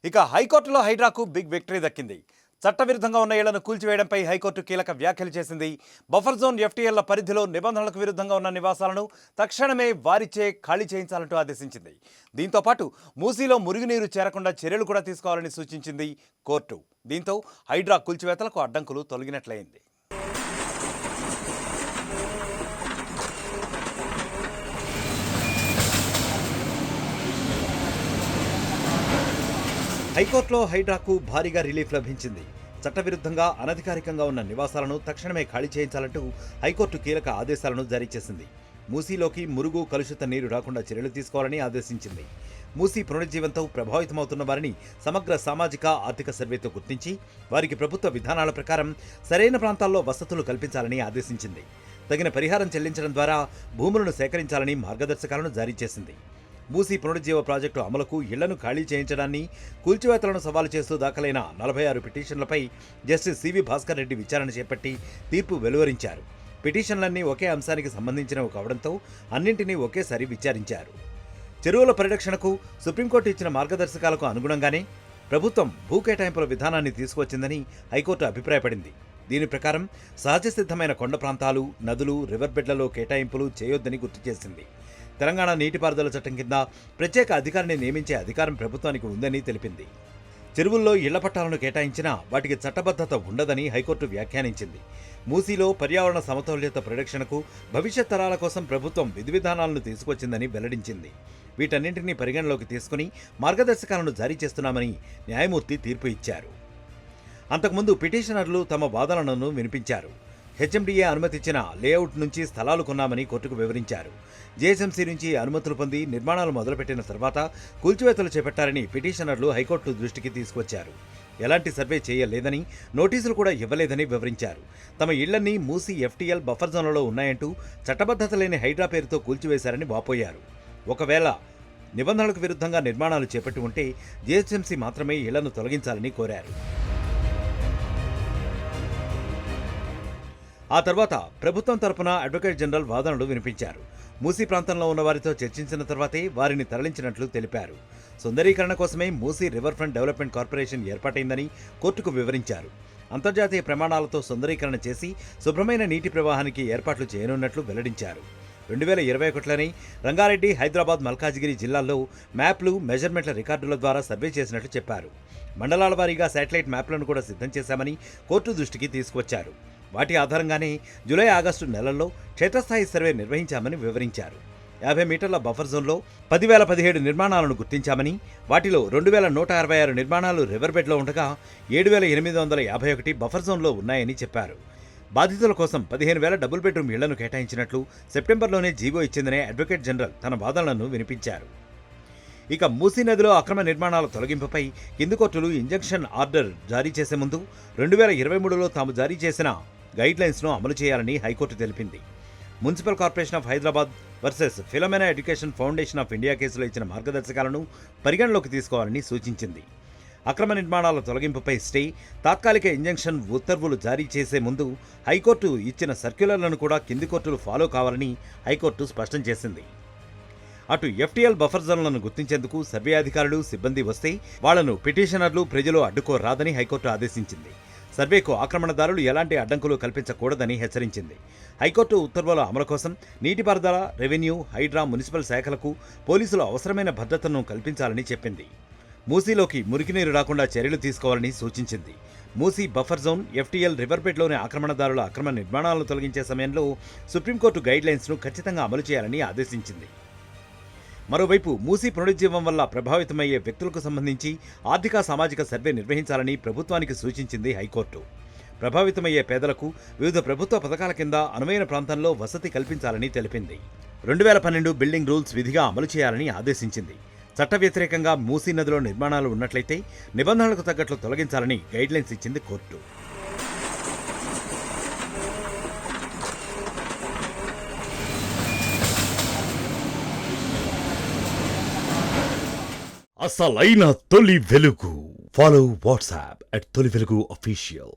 ఇక హైకోర్టులో హైడ్రాకు big victory దక్కింది. చట్టవిరుద్ధంగా ఉన్న ఇళ్లను కూల్చివేయడంపై హైకోర్టు కీలక వ్యాఖ్యలు చేసింది. బఫర్ జోన్ ఎఫ్టీఎల్ల పరిధిలో నిబంధనలకు విరుద్ధంగా ఉన్న నివాసాలను తక్షణమే వారిచే ఖాళీ చేయించాలంటూ ఆదేశించింది. దీంతో పాటు మూసీలో మురుగునీరు చేరకుండా చర్యలు కూడా తీసుకోవాలని సూచించింది కోర్టు. దీంతో హైడ్రా కూల్చివేతలకు అడ్డంకులు తొలగినట్లయింది. హైకోర్టులో హైడ్రాకు భారీగా రిలీఫ్ లభించింది. చట్టవిరుద్ధంగా అనధికారికంగా ఉన్న నివాసాలను తక్షణమే ఖాళీ చేయించాలంటూ హైకోర్టు కీలక ఆదేశాలను జారీ చేసింది. మూసీలోకి మురుగు, కలుషిత నీరు రాకుండా చర్యలు తీసుకోవాలని ఆదేశించింది. మూసీ పునరుజ్జీవంతో ప్రభావితమవుతున్న వారిని సమగ్ర సామాజిక ఆర్థిక సర్వేతో గుర్తించి వారికి ప్రభుత్వ విధానాల ప్రకారం సరైన ప్రాంతాల్లో వసతులు కల్పించాలని ఆదేశించింది. తగిన పరిహారం చెల్లించడం ద్వారా భూములను సేకరించాలని మార్గదర్శకాలను జారీ చేసింది. మూసీ పునరుజ్జీవ ప్రాజెక్టు అమలుకు ఇళ్లను ఖాళీ చేయించడాన్ని, కూల్చివేతలను సవాలు చేస్తూ దాఖలైన 46 పిటిషన్లపై జస్టిస్ సివి భాస్కర్ రెడ్డి విచారణ చేపట్టి తీర్పు వెలువరించారు. పిటిషన్లన్నీ ఒకే అంశానికి సంబంధించినవి కావడంతో అన్నింటినీ ఒకేసారి విచారించారు. చెరువుల పరిరక్షణకు సుప్రీంకోర్టు ఇచ్చిన మార్గదర్శకాలకు అనుగుణంగానే ప్రభుత్వం భూ కేటాయింపుల విధానాన్ని తీసుకువచ్చిందని హైకోర్టు అభిప్రాయపడింది. దీని ప్రకారం సహజ సిద్ధమైన కొండ ప్రాంతాలు, నదులు, రివర్ బెడ్లలో కేటాయింపులు చేయొద్దని గుర్తు చేసింది. తెలంగాణ నీటిపారుదల చట్టం కింద ప్రత్యేక అధికారిని నియమించే అధికారం ప్రభుత్వానికి ఉందని తెలిపింది. చెరువుల్లో ఇళ్ల పట్టాలను కేటాయించినా వాటికి చట్టబద్ధత ఉండదని హైకోర్టు వ్యాఖ్యానించింది. మూసీలో పర్యావరణ సమతౌల్యత పరిరక్షణకు భవిష్యత్ తరాల కోసం ప్రభుత్వం విధివిధానాలను తీసుకొచ్చిందని వెల్లడించింది. వీటన్నింటినీ పరిగణలోకి తీసుకుని మార్గదర్శకాలను జారీ చేస్తున్నామని న్యాయమూర్తి తీర్పు ఇచ్చారు. అంతకుముందు పిటిషనర్లు తమ వాదనలను వినిపించారు. హెచ్ఎండిఏ అనుమతిచ్చిన లేఅవుట్ నుంచి స్థలాలు కొన్నామని కోర్టుకు వివరించారు. జేఎస్ఎంసీ నుంచి అనుమతులు పొంది నిర్మాణాలు మొదలుపెట్టిన తర్వాత కూల్చివేతలు చేపట్టారని పిటిషనర్లు హైకోర్టు దృష్టికి తీసుకొచ్చారు. ఎలాంటి సర్వే చేయలేదని, నోటీసులు కూడా ఇవ్వలేదని వివరించారు. తమ ఇళ్లన్నీ మూసీ ఎఫ్టీఎల్ బఫర్ జోన్లలో ఉన్నాయంటూ చట్టబద్ధత లేని హైడ్రా పేరుతో కూల్చివేశారని వాపోయారు. ఒకవేళ నిబంధనలకు విరుద్ధంగా నిర్మాణాలు చేపట్టి ఉంటే జేఎస్ఎంసీ మాత్రమే ఇళ్లను తొలగించాలని కోరారు. ఆ తర్వాత ప్రభుత్వం తరపున అడ్వకేట్ జనరల్ వాదనలు వినిపించారు. మూసీ ప్రాంతంలో ఉన్న వారితో చర్చించిన తర్వాతే వారిని తరలించినట్లు తెలిపారు. సుందరీకరణ కోసమే Musi river front development corporation ఏర్పాటైందని కోర్టుకు వివరించారు. అంతర్జాతీయ ప్రమాణాలతో సుందరీకరణ చేసి శుభ్రమైన నీటి ప్రవాహానికి ఏర్పాట్లు చేయనున్నట్లు వెల్లడించారు. 2021లోనే రంగారెడ్డి, హైదరాబాద్, మల్కాజిగిరి జిల్లాల్లో మ్యాప్లు, మెజర్మెంట్ల రికార్డుల ద్వారా సర్వే చేసినట్లు చెప్పారు. మండలాల వారీగా శాటిలైట్ మ్యాప్లను కూడా సిద్ధం చేశామని కోర్టు దృష్టికి తీసుకొచ్చారు. వాటి ఆధారంగానే జూలై, ఆగస్టు నెలల్లో క్షేత్రస్థాయి సర్వే నిర్వహించామని వివరించారు. 50 మీటర్ల బఫర్ జోన్లో 10,017 నిర్మాణాలను గుర్తించామని, వాటిలో 2,166 నిర్మాణాలు రివర్ బెడ్లో ఉండగా 7,851 బఫర్ జోన్లో ఉన్నాయని చెప్పారు. బాధితుల కోసం 15,000 డబుల్ బెడ్రూమ్ ఇళ్లను కేటాయించినట్లు సెప్టెంబర్లోనే జీవో ఇచ్చిందనే అడ్వకేట్ జనరల్ తన వాదనలను వినిపించారు. ఇక మూసీ నదిలో అక్రమ నిర్మాణాల తొలగింపుపై కింది కోర్టులు ఇంజంక్షన్ ఆర్డర్ జారీ చేసే ముందు 2023లో తాము జారీ చేసిన గైడ్లైన్స్ను అమలు చేయాలని హైకోర్టు తెలిపింది. Municipal corporation of Hyderabad versus Philomena education foundation of India కేసులో ఇచ్చిన మార్గదర్శకాలను పరిగణలోకి తీసుకోవాలని సూచించింది. అక్రమ నిర్మాణాల తొలగింపుపై స్టే, తాత్కాలిక ఇంజంక్షన్ ఉత్తర్వులు జారీ చేసే ముందు హైకోర్టు ఇచ్చిన సర్క్యులర్లను కూడా కింది కోర్టులు ఫాలో కావాలని హైకోర్టు స్పష్టం చేసింది. అటు ఎఫ్టీఎల్ బఫర్ జోన్లను గుర్తించేందుకు సర్వే అధికారులు, సిబ్బంది వస్తే వాళ్లను పిటిషనర్లు, ప్రజలు అడ్డుకోరాదని హైకోర్టు ఆదేశించింది. సర్వేకు ఆక్రమణదారులు ఎలాంటి అడ్డంకులు కల్పించకూడదని హెచ్చరించింది. హైకోర్టు ఉత్తర్వుల అమలు కోసం నీటిపారుదల, రెవెన్యూ, హైడ్రా, మున్సిపల్ శాఖలకు పోలీసులు అవసరమైన భద్రతను కల్పించాలని చెప్పింది. మూసీలోకి మురికినీరు రాకుండా చర్యలు తీసుకోవాలని సూచించింది. Musi buffer zone, FTL, river బెడ్లోని ఆక్రమణదారుల అక్రమ నిర్మాణాలను తొలగించే సమయంలో సుప్రీంకోర్టు గైడ్లైన్స్ను ఖచ్చితంగా అమలు చేయాలని ఆదేశించింది. మరోవైపు మూసీ పునరుజ్జీవం వల్ల ప్రభావితమయ్యే వ్యక్తులకు సంబంధించి ఆర్థిక, సామాజిక సర్వే నిర్వహించాలని ప్రభుత్వానికి సూచించింది హైకోర్టు. ప్రభావితమయ్యే పేదలకు వివిధ ప్రభుత్వ పథకాల కింద అనువైన ప్రాంతంలో వసతి కల్పించాలని తెలిపింది. 2012 బిల్డింగ్ రూల్స్ విధిగా అమలు చేయాలని ఆదేశించింది. చట్ట వ్యతిరేకంగా మూసీ నదిలో నిర్మాణాలు ఉన్నట్లయితే నిబంధనలకు తగ్గట్లు తొలగించాలని గైడ్లైన్స్ ఇచ్చింది కోర్టు. అసలైన తొలి వెలుగు. ఫాలో వాట్సాప్ @తొలి వెలుగు official.